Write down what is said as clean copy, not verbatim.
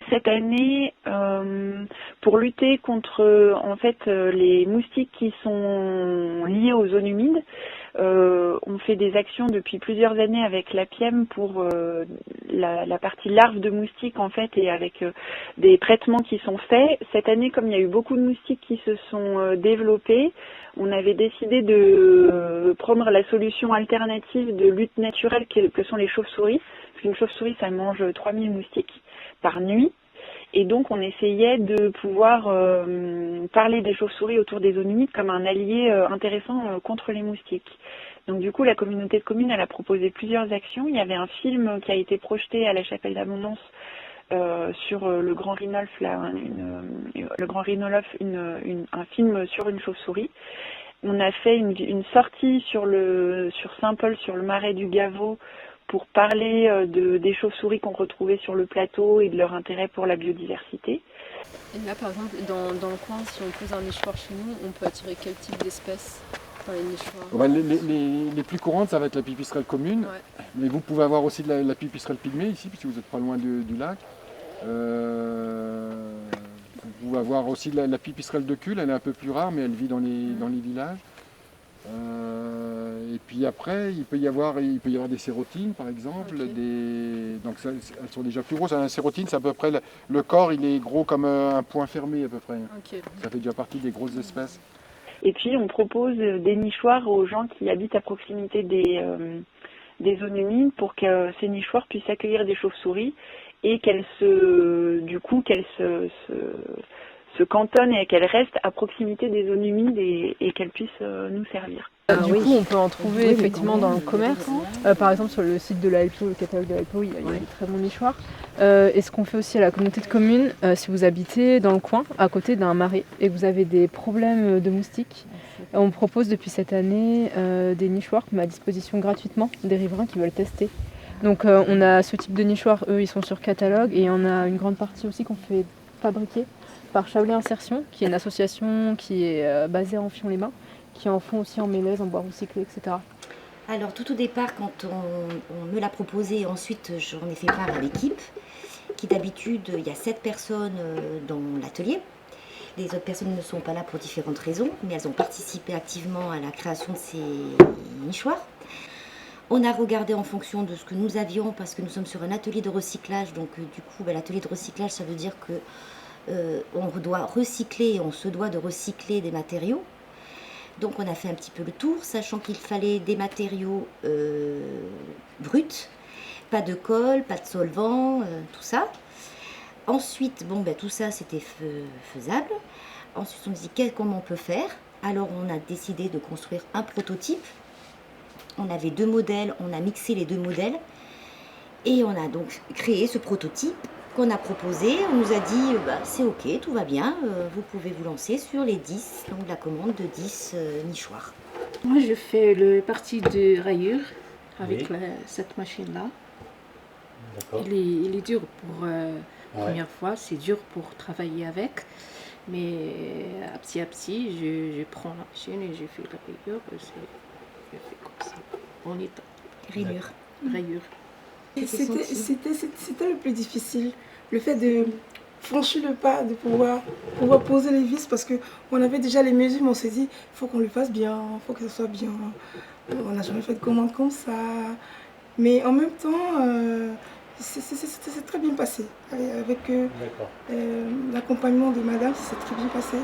cette année, pour lutter contre les moustiques qui sont liés aux zones humides, on fait des actions depuis plusieurs années avec l'APIEM pour la partie larves de moustiques en fait, et avec des traitements qui sont faits. Cette année, comme il y a eu beaucoup de moustiques qui se sont développés, on avait décidé de prendre la solution alternative de lutte naturelle que sont les chauves-souris. Parce qu'une chauve-souris, ça mange 3000 moustiques par nuit. Et donc, on essayait de pouvoir parler des chauves-souris autour des zones humides comme un allié intéressant contre les moustiques. Donc, du coup, la communauté de communes, elle a proposé plusieurs actions. Il y avait un film qui a été projeté à la Chapelle d'Abondance sur le Grand Rinolf, un film sur une chauve-souris. On a fait une sortie sur Saint-Paul, sur le marais du Gaveau, pour parler des chauves-souris qu'on retrouvait sur le plateau et de leur intérêt pour la biodiversité. Et là, par exemple, dans le coin, si on pose un nichoir chez nous, on peut attirer quel type d'espèces dans les nichoirs? Les plus courantes, ça va être la pipistrelle commune, ouais. Mais vous pouvez avoir aussi la pipistrelle pygmée ici, puisque vous n'êtes pas loin du lac. Vous pouvez avoir aussi la pipistrelle de Cules, elle est un peu plus rare, mais elle vit dans les villages. Et puis après, il peut y avoir des sérotines, par exemple. Okay. Donc elles sont déjà plus grosses. Un sérotine, c'est à peu près le corps, il est gros comme un poing fermé à peu près. Okay. Ça fait déjà partie des grosses espèces. Et puis on propose des nichoirs aux gens qui habitent à proximité des zones humides pour que ces nichoirs puissent accueillir des chauves-souris et qu'elles se cantonnent et qu'elles restent à proximité des zones humides et qu'elles puissent nous servir. Du coup, on peut en trouver effectivement dans le commerce. Par exemple, sur le site de la LPO, le catalogue de la LPO, il y a des très bons nichoirs. Et ce qu'on fait aussi à la communauté de communes, si vous habitez dans le coin, à côté d'un marais, et que vous avez des problèmes de moustiques, on propose depuis cette année des nichoirs qu'on met à disposition gratuitement des riverains qui veulent tester. Donc on a ce type de nichoirs, eux, ils sont sur catalogue, et on a une grande partie aussi qu'on fait fabriquer par Chaoulé Insertion, qui est une association qui est basée à Amphion-les-Bains, qui en font aussi en mélèze, en bois recyclé, etc. Alors tout au départ, quand on me l'a proposé, ensuite j'en ai fait part à l'équipe, qui d'habitude, il y a 7 personnes dans l'atelier. Les autres personnes ne sont pas là pour différentes raisons, mais elles ont participé activement à la création de ces nichoirs. On a regardé en fonction de ce que nous avions, parce que nous sommes sur un atelier de recyclage, donc du coup l'atelier de recyclage, ça veut dire que on doit recycler, on se doit de recycler des matériaux. Donc on a fait un petit peu le tour, sachant qu'il fallait des matériaux bruts, pas de colle, pas de solvant, tout ça. Ensuite, tout ça c'était faisable. Ensuite on se dit comment on peut faire. Alors on a décidé de construire un prototype. On avait 2 modèles, on a mixé les 2 modèles. Et on a donc créé ce prototype qu'on a proposé. On nous a dit c'est ok, tout va bien, vous pouvez vous lancer sur les 10, donc la commande de 10 nichoirs. Moi je fais le parti de rayure avec cette machine-là. Il est dur pour première fois, c'est dur pour travailler avec, mais à petit, je prends la machine et je fais la rayure, je fais comme ça, en état. Rayure. C'était le plus difficile, le fait de franchir le pas, de pouvoir poser les vis, parce qu'on avait déjà les mesures, mais on s'est dit, il faut qu'on le fasse bien, il faut que ça soit bien. On n'a jamais fait de commande comme ça, mais en même temps, c'est très bien passé. Avec l'accompagnement de madame, c'est très bien passé.